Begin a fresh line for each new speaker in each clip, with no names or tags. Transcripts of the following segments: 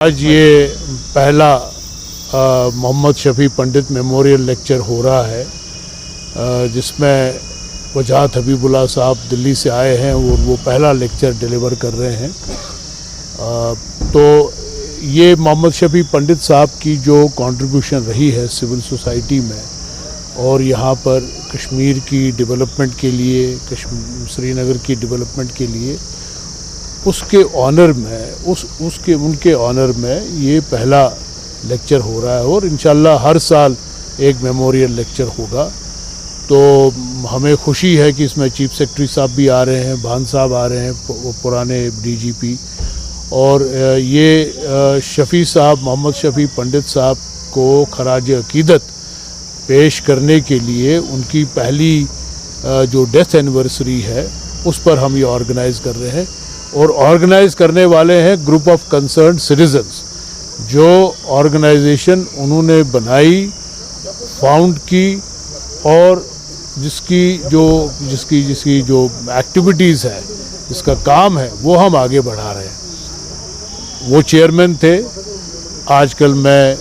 आज ये पहला मोहम्मद शफी पंडित मेमोरियल लेक्चर हो रहा है जिसमें वजाहत हबीबुल्लाह साहब दिल्ली से आए हैं और वो पहला लेक्चर डिलीवर कर रहे हैं। तो ये मोहम्मद शफी पंडित साहब की जो कंट्रीब्यूशन रही है सिविल सोसाइटी में और यहाँ पर कश्मीर की डेवलपमेंट के लिए, श्रीनगर की डेवलपमेंट के लिए, उसके ऑनर में उनके ऑनर में ये पहला लेक्चर हो रहा है और इंशाल्लाह हर साल एक मेमोरियल लेक्चर होगा। तो हमें खुशी है कि इसमें चीफ सेक्रेटरी साहब भी आ रहे हैं, भान साहब आ रहे हैं, पुराने डीजीपी, और ये शफ़ी साहब, मोहम्मद शफ़ी पंडित साहब को खराज अकीदत पेश करने के लिए उनकी पहली जो डेथ एनिवर्सरी है उस पर हम ये ऑर्गेनाइज़ कर रहे हैं। और ऑर्गेनाइज़ करने वाले हैं ग्रुप ऑफ कंसर्न सिटीजन्स, जो ऑर्गेनाइजेशन उन्होंने बनाई, फाउंड की और जिसकी जो एक्टिविटीज़ है, जिसका काम है, वो हम आगे बढ़ा रहे हैं। वो चेयरमैन थे, आजकल मैं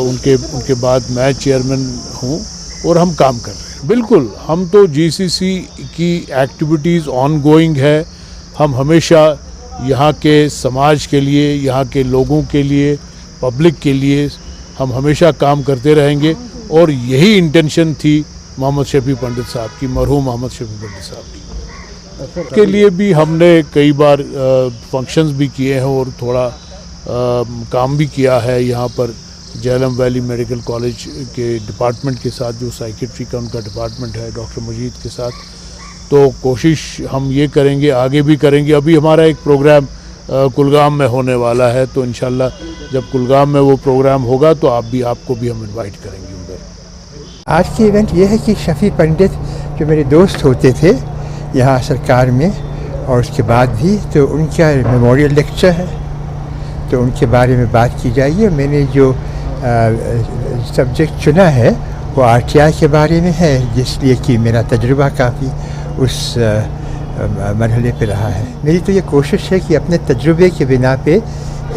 उनके बाद मैं चेयरमैन हूँ और हम काम कर रहे हैं। बिल्कुल, हम तो जीसीसी की एक्टिविटीज़ ऑन गोइंग है। हम हमेशा यहाँ के समाज के लिए, यहाँ के लोगों के लिए, पब्लिक के लिए हम हमेशा काम करते रहेंगे और यही इंटेंशन थी मोहम्मद शफी पंडित साहब की, मरहूम मोहम्मद शफी पंडित साहब की। उसके लिए भी हमने कई बार फंक्शंस भी किए हैं और थोड़ा काम भी किया है यहाँ पर झेलम वैली मेडिकल कॉलेज के डिपार्टमेंट के साथ, जो साइकेट्री का उनका डिपार्टमेंट है, डॉक्टर मजीद के साथ। तो कोशिश हम ये करेंगे, आगे भी करेंगे। अभी हमारा एक प्रोग्राम कुलगाम में होने वाला है, तो इंशाल्लाह जब कुलगाम में वो प्रोग्राम होगा तो आपको भी हम इनवाइट करेंगे उधर।
आज की इवेंट ये है कि शफ़ी पंडित जो मेरे दोस्त होते थे यहाँ सरकार में और उसके बाद भी, तो उनका मेमोरियल लेक्चर है, तो उनके बारे में बात की जाएगी। मैंने जो सब्जेक्ट चुना है वो आरटीआई के बारे में है, जिसलिए कि मेरा तजुर्बा काफ़ी उस मरहले पे रहा है। मेरी तो ये कोशिश है कि अपने तजुर्बे के बिना पे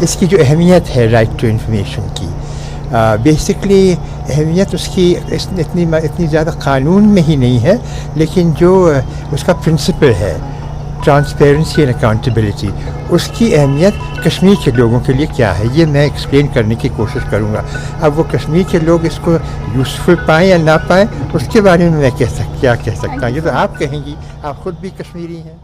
इसकी जो अहमियत है राइट टू इंफॉर्मेशन की, बेसिकली अहमियत उसकी इतनी ज़्यादा कानून में ही नहीं है, लेकिन जो उसका प्रिंसिपल है ट्रांसपेरेंसी एंड अकाउंटेबिलिटी, उसकी अहमियत कश्मीर के लोगों के लिए क्या है, ये मैं एक्सप्लेन करने की कोशिश करूँगा। अब वो कश्मीर के लोग इसको यूज़फुल पाएँ या ना पाएँ, उसके बारे में मैं क्या कह सकता हूँ, ये तो आप कहेंगी, आप ख़ुद भी कश्मीरी हैं।